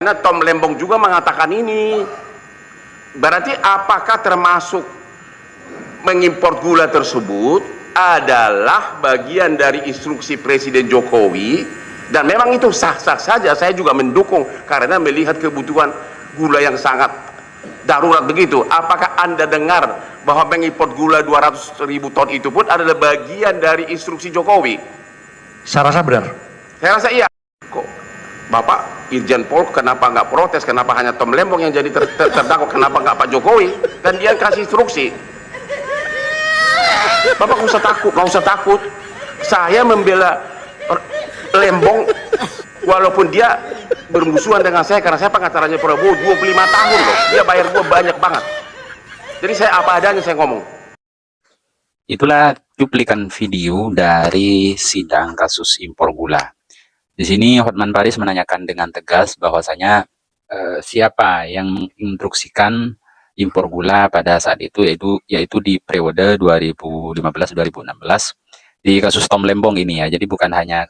Karena Tom Lembong juga mengatakan ini. Berarti apakah termasuk mengimpor gula tersebut adalah bagian dari instruksi Presiden Jokowi, dan memang itu sah-sah saja, saya juga mendukung karena melihat kebutuhan gula yang sangat darurat begitu. Apakah Anda dengar bahwa mengimpor gula 200.000 ton itu pun adalah bagian dari instruksi Jokowi? Saya rasa benar. Saya rasa iya. Kok Bapak Irjen Pol kenapa nggak protes? Kenapa hanya Tom Lembong yang jadi terdakwa? Kenapa nggak Pak Jokowi? Dan dia kasih instruksi. Bapak nggak usah takut, nggak usah takut. Saya membela Lembong walaupun dia bermusuhan dengan saya karena saya pengacaranya Prabowo 25 tahun loh. Dia bayar gua banyak banget. Jadi saya apa adanya saya ngomong. Itulah cuplikan video dari sidang kasus impor gula. Di sini Hotman Paris menanyakan dengan tegas bahwasanya siapa yang menginstruksikan impor gula pada saat itu, yaitu di periode 2015-2016 di kasus Tom Lembong ini ya. Jadi bukan hanya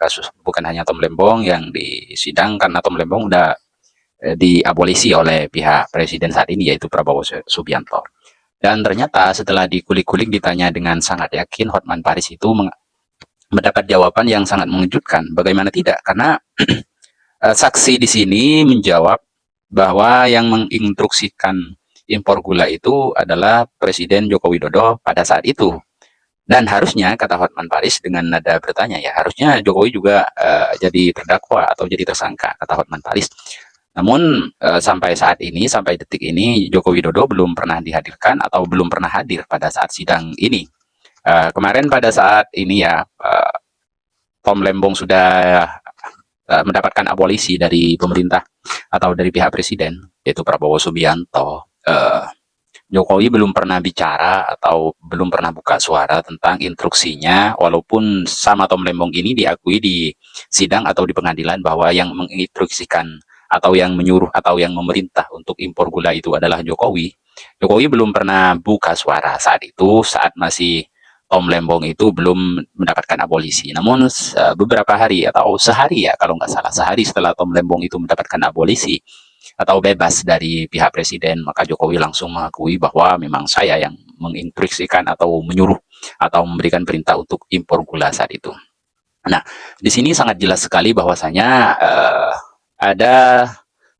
Tom Lembong yang disidang, karena Tom Lembong udah diabolisi oleh pihak presiden saat ini, yaitu Prabowo Subianto. Dan ternyata setelah dikulik-kulik, ditanya dengan sangat yakin, Hotman Paris itu mendapat jawaban yang sangat mengejutkan. Bagaimana tidak? Karena saksi di sini menjawab bahwa yang menginstruksikan impor gula itu adalah Presiden Joko Widodo pada saat itu. Dan harusnya, kata Hotman Paris dengan nada bertanya, ya harusnya Jokowi juga jadi terdakwa atau jadi tersangka, kata Hotman Paris. Namun sampai saat ini, sampai detik ini, Joko Widodo belum pernah dihadirkan atau belum pernah hadir pada saat sidang ini. Kemarin pada saat ini ya, Tom Lembong sudah mendapatkan abolisi dari pemerintah atau dari pihak presiden, yaitu Prabowo Subianto. Jokowi belum pernah bicara atau belum pernah buka suara tentang instruksinya, walaupun sama Tom Lembong ini diakui di sidang atau di pengadilan bahwa yang menginstruksikan atau yang menyuruh atau yang memerintah untuk impor gula itu adalah Jokowi. Jokowi belum pernah buka suara saat itu, saat masih Tom Lembong itu belum mendapatkan abolisi. Namun beberapa hari atau sehari ya, kalau nggak salah, sehari setelah Tom Lembong itu mendapatkan abolisi atau bebas dari pihak presiden, maka Jokowi langsung mengakui bahwa memang saya yang menginstruksikan atau menyuruh atau memberikan perintah untuk impor gula saat itu. Nah, di sini sangat jelas sekali bahwasanya ada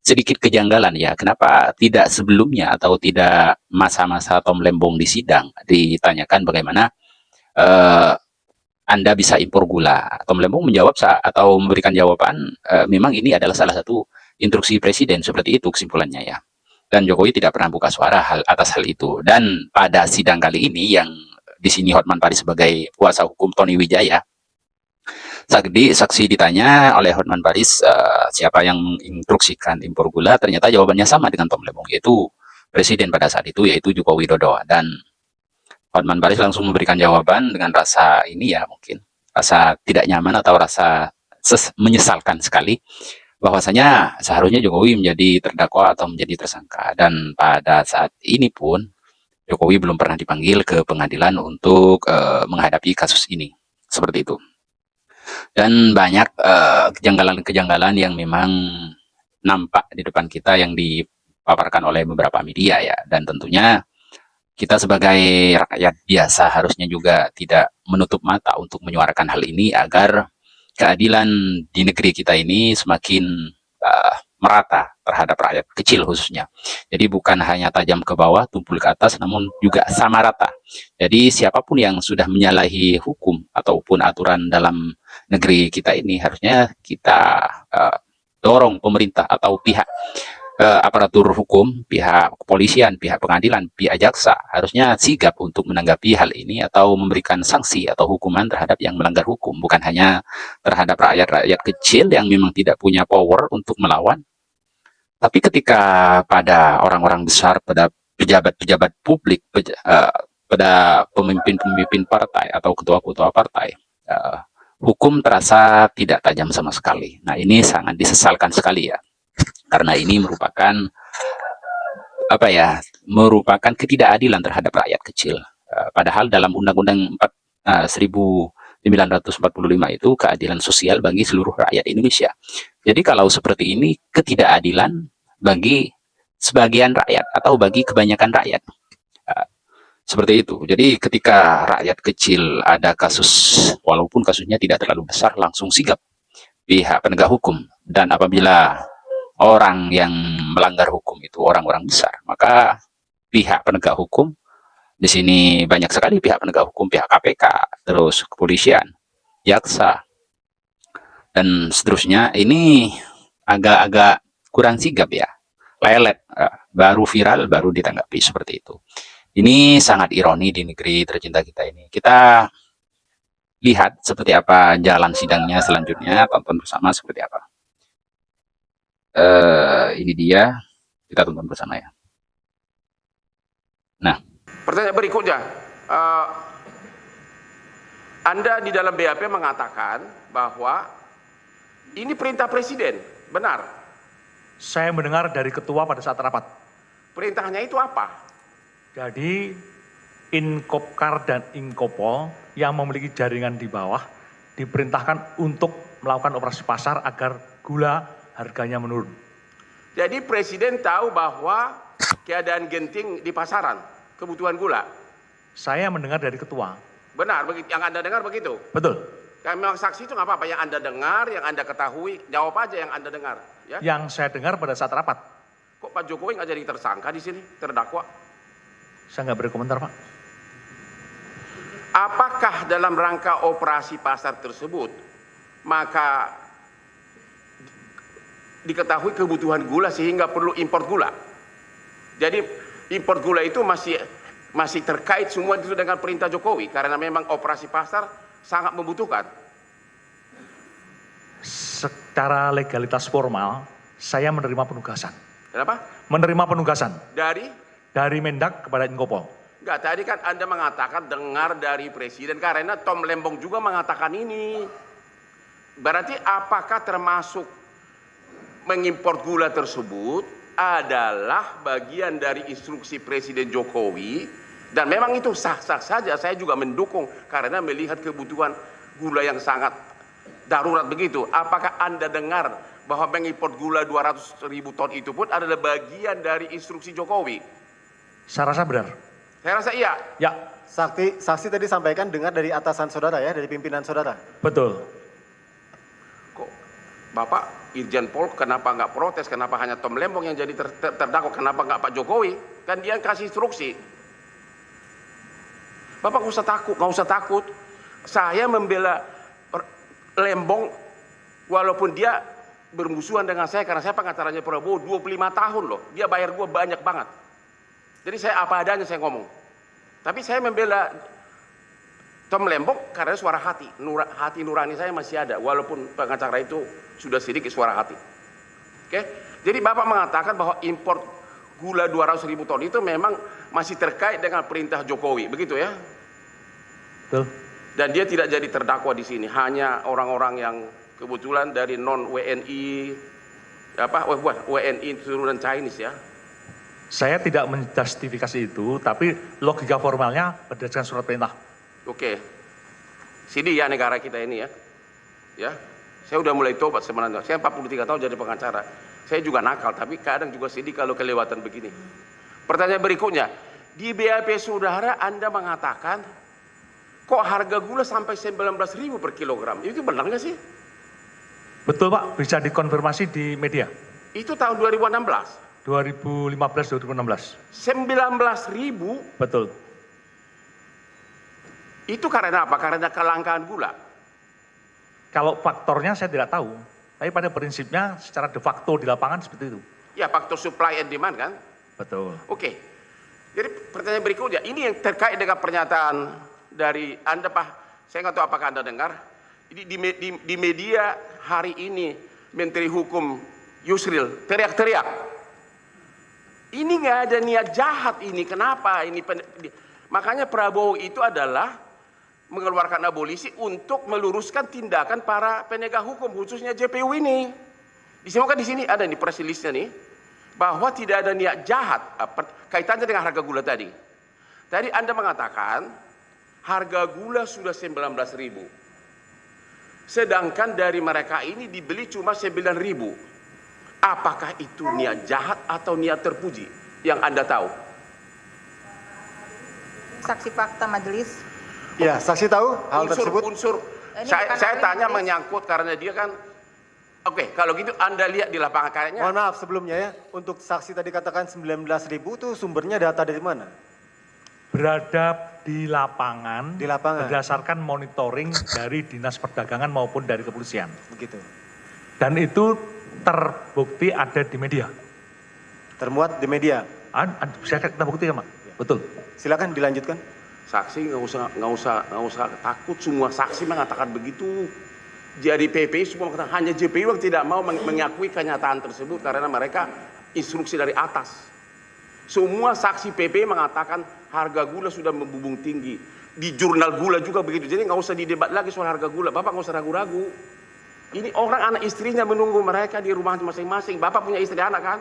sedikit kejanggalan ya, kenapa tidak sebelumnya atau tidak masa-masa Tom Lembong di sidang ditanyakan bagaimana Anda bisa impor gula. Tom Lembong menjawab atau memberikan jawaban, memang ini adalah salah satu instruksi presiden, seperti itu kesimpulannya ya. Dan Jokowi tidak pernah buka suara atas hal itu. Dan pada sidang kali ini yang di sini Hotman Paris sebagai kuasa hukum Tony Wijaya, saksi ditanya oleh Hotman Paris siapa yang menginstruksikan impor gula, ternyata jawabannya sama dengan Tom Lembong, yaitu presiden pada saat itu, yaitu Joko Widodo. Dan Hotman Paris langsung memberikan jawaban dengan rasa ini ya, mungkin rasa tidak nyaman atau rasa menyesalkan sekali, bahwasanya seharusnya Jokowi menjadi terdakwa atau menjadi tersangka. Dan pada saat ini pun Jokowi belum pernah dipanggil ke pengadilan untuk menghadapi kasus ini, seperti itu. Dan banyak kejanggalan-kejanggalan yang memang nampak di depan kita yang dipaparkan oleh beberapa media ya. Dan tentunya kita sebagai rakyat biasa harusnya juga tidak menutup mata untuk menyuarakan hal ini agar keadilan di negeri kita ini semakin merata terhadap rakyat kecil khususnya. Jadi bukan hanya tajam ke bawah, tumpul ke atas, namun juga sama rata. Jadi siapapun yang sudah menyalahi hukum ataupun aturan dalam negeri kita ini, harusnya kita dorong pemerintah atau pihak aparatur hukum, pihak kepolisian, pihak pengadilan, pihak jaksa harusnya sigap untuk menanggapi hal ini atau memberikan sanksi atau hukuman terhadap yang melanggar hukum, bukan hanya terhadap rakyat-rakyat kecil yang memang tidak punya power untuk melawan, tapi ketika pada orang-orang besar, pada pejabat-pejabat publik, pada pemimpin-pemimpin partai atau ketua-ketua partai, hukum terasa tidak tajam sama sekali. Nah, ini sangat disesalkan sekali ya. Karena ini merupakan ketidakadilan terhadap rakyat kecil. Padahal dalam Undang-Undang 1945 itu keadilan sosial bagi seluruh rakyat Indonesia. Jadi kalau seperti ini ketidakadilan bagi sebagian rakyat atau bagi kebanyakan rakyat. Seperti itu. Jadi ketika rakyat kecil ada kasus, walaupun kasusnya tidak terlalu besar, langsung sigap pihak penegak hukum. Dan apabila orang yang melanggar hukum itu orang-orang besar, maka pihak penegak hukum, di sini banyak sekali pihak penegak hukum, pihak KPK, terus kepolisian, jaksa, dan seterusnya, ini agak-agak kurang sigap ya, lelet, baru viral, baru ditanggapi seperti itu. Ini sangat ironi di negeri tercinta kita ini. Kita lihat seperti apa jalan sidangnya selanjutnya, tonton bersama seperti apa. Ini dia, kita tonton bersama ya. Nah, pertanyaan berikutnya, Anda di dalam BAP mengatakan bahwa ini perintah presiden, benar? Saya mendengar dari ketua pada saat rapat. Perintahnya itu apa? Jadi Inkopkar dan Inkopol yang memiliki jaringan di bawah diperintahkan untuk melakukan operasi pasar agar gula harganya menurun. Jadi presiden tahu bahwa keadaan genting di pasaran, kebutuhan gula. Saya mendengar dari ketua. Benar, yang Anda dengar begitu? Betul. Yang memang saksi itu nggak apa-apa, yang Anda dengar, yang Anda ketahui, jawab aja yang Anda dengar. Ya? Yang saya dengar pada saat rapat. Kok Pak Jokowi nggak jadi tersangka di sini, terdakwa? Saya nggak berkomentar, Pak. Apakah dalam rangka operasi pasar tersebut, maka diketahui kebutuhan gula sehingga perlu impor gula? Jadi impor gula itu masih terkait semua itu dengan perintah Jokowi karena memang operasi pasar sangat membutuhkan. Secara legalitas formal, saya menerima penugasan. Kenapa? Menerima penugasan Dari Mendak kepada Inkopol. enggak, tadi kan Anda mengatakan dengar dari presiden karena Tom Lembong juga mengatakan ini. Berarti apakah termasuk mengimpor gula tersebut adalah bagian dari instruksi Presiden Jokowi, dan memang itu sah-sah saja, saya juga mendukung karena melihat kebutuhan gula yang sangat darurat begitu. Apakah Anda dengar bahwa mengimpor gula 200.000 ton itu pun adalah bagian dari instruksi Jokowi? Saya rasa benar. Saya rasa iya. Ya, Saksi tadi sampaikan dengar dari atasan saudara ya, dari pimpinan saudara. betul. Kok Bapak Irjen Pol kenapa nggak protes? Kenapa hanya Tom Lembong yang jadi terdakwa? Kenapa nggak Pak Jokowi? Kan dia yang kasih instruksi. Bapak nggak usah takut. Saya membela Lembong walaupun dia bermusuhan dengan saya karena saya pengacaranya Prabowo 25 tahun loh. Dia bayar gua banyak banget. Jadi saya apa adanya saya ngomong. Tapi saya membela Tom Lembong karena suara hati. Hati nurani saya masih ada walaupun pengacara itu sudah sedikit suara hati. Oke? Jadi Bapak mengatakan bahwa impor gula 200.000 ton itu memang masih terkait dengan perintah Jokowi, begitu ya? Betul. Dan dia tidak jadi terdakwa di sini, hanya orang-orang yang kebetulan dari non WNI WNI turunan Chinese ya. Saya tidak menjustifikasi itu, tapi logika formalnya berdasarkan surat perintah. Oke. Sini ya negara kita ini ya. Ya. Saya udah mulai tobat sebenarnya. Saya 43 tahun jadi pengacara. Saya juga nakal, tapi kadang juga sedih kalau kelewatan begini. Pertanyaan berikutnya, di BAP saudara Anda mengatakan kok harga gula sampai 19.000 per kilogram? Itu benar nggak sih? Betul, Pak, bisa dikonfirmasi di media. Itu tahun 2016. 2015-2016. 19.000. Betul. Itu karena apa? Karena kelangkaan gula. Kalau faktornya saya tidak tahu, tapi pada prinsipnya secara de facto di lapangan seperti itu. Ya, faktor supply and demand kan? Betul. Oke. Jadi pertanyaan berikutnya, ini yang terkait dengan pernyataan dari Anda, Pak. Saya nggak tahu apakah Anda dengar. Di media hari ini Menteri Hukum Yusril teriak-teriak. Ini nggak ada niat jahat ini. Kenapa? Makanya Prabowo itu adalah mengeluarkan abolisi untuk meluruskan tindakan para penegak hukum, khususnya JPU ini. Disebutkan di sini ada nih press release-nya nih, bahwa tidak ada niat jahat kaitannya dengan harga gula tadi. Tadi Anda mengatakan harga gula sudah 19.000. Sedangkan dari mereka ini dibeli cuma 9.000. Apakah itu niat jahat atau niat terpuji yang Anda tahu? Saksi fakta majelis. Ya, saksi tahu hal tersebut? Unsur Ini saya bukan ahli tanya majelis. menyangkut karena dia kan oke, kalau gitu Anda lihat di lapangan kayaknya Mohon maaf sebelumnya ya, untuk saksi tadi katakan 19.000 itu sumbernya data dari mana? Berada di lapangan, Di lapangan. berdasarkan monitoring dari Dinas Perdagangan maupun dari kepolisian. Begitu. Dan itu terbukti ada di media. Termuat di media. Bisa kita bukti ya, Mak? Betul. Silakan dilanjutkan. saksi nggak usah takut, semua saksi mengatakan begitu. Jadi PPI semua mengatakan, hanya JPU yang tidak mau mengakui kenyataan tersebut karena mereka instruksi dari atas. Semua saksi PPI mengatakan harga gula sudah membubung tinggi. Di jurnal gula juga begitu. Jadi nggak usah didebat lagi soal harga gula. Bapak nggak usah ragu-ragu. Ini orang anak istrinya menunggu mereka di rumah masing-masing. Bapak punya istri anak kan?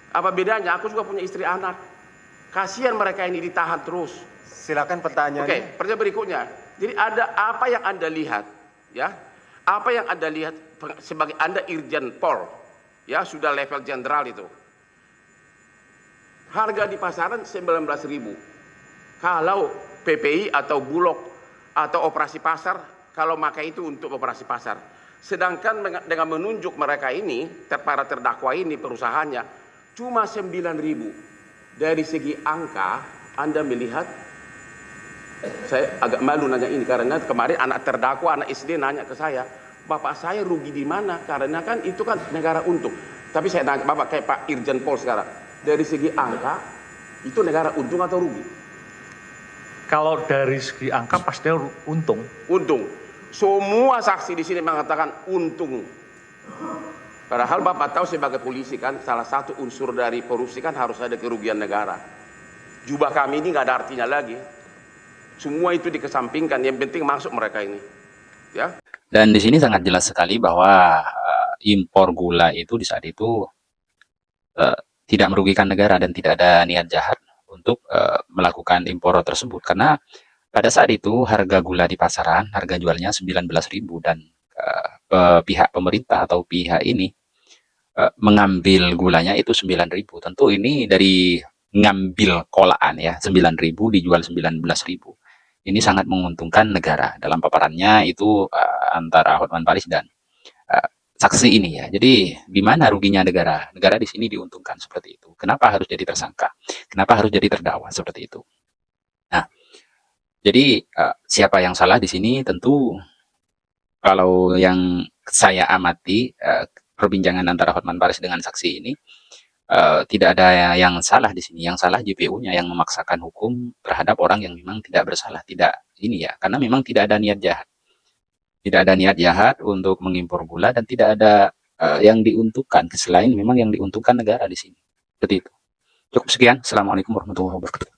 Apa bedanya? Aku juga punya istri anak. Kasihan mereka ini ditahan terus. Silakan pertanyaannya. Oke, pertanyaan berikutnya. Jadi ada apa yang Anda lihat, ya? Apa yang Anda lihat sebagai Anda Irjen Pol, ya sudah level jenderal itu. Harga di pasaran 19.000. Kalau PPI atau Bulog atau operasi pasar, kalau pakai itu untuk operasi pasar. Sedangkan dengan menunjuk mereka ini, para terdakwa ini perusahaannya cuma 9.000. Dari segi angka, Anda melihat, saya agak malu nanya ini karena kemarin anak terdakwa, anak SD nanya ke saya, Bapak saya rugi di mana? Karena kan itu kan negara untung. Tapi saya nanya Bapak kayak Pak Irjen Pol sekarang, dari segi angka itu negara untung atau rugi? Kalau dari segi angka pasti untung. Untung. Semua saksi di sini mengatakan untung. Padahal Bapak tahu sebagai polisi kan salah satu unsur dari korupsi kan harus ada kerugian negara. Jubah kami ini nggak ada artinya lagi. Semua itu dikesampingkan. Yang penting masuk mereka ini. Ya. Dan di sini sangat jelas sekali bahwa impor gula itu di saat itu tidak merugikan negara dan tidak ada niat jahat untuk melakukan impor tersebut, karena pada saat itu harga gula di pasaran harga jualnya 19.000 dan pihak pemerintah atau pihak ini mengambil gulanya itu 9.000. Tentu ini dari ngambil kolaan ya, 9.000 dijual 19.000. Ini sangat menguntungkan negara. Dalam paparannya itu antara Hotman Paris dan saksi ini ya. Jadi di mana ruginya negara? Negara di sini diuntungkan seperti itu. Kenapa harus jadi tersangka? Kenapa harus jadi terdakwa seperti itu? Nah, jadi siapa yang salah di sini? Tentu kalau yang saya amati perbincangan antara Hotman Paris dengan saksi ini tidak ada yang salah di sini. Yang salah JPU-nya yang memaksakan hukum terhadap orang yang memang tidak bersalah. Tidak ini ya, karena memang tidak ada niat jahat. Tidak ada niat jahat untuk mengimpor gula dan tidak ada yang diuntungkan selain memang yang diuntungkan negara di sini. Seperti itu. Cukup sekian. Assalamualaikum warahmatullahi wabarakatuh.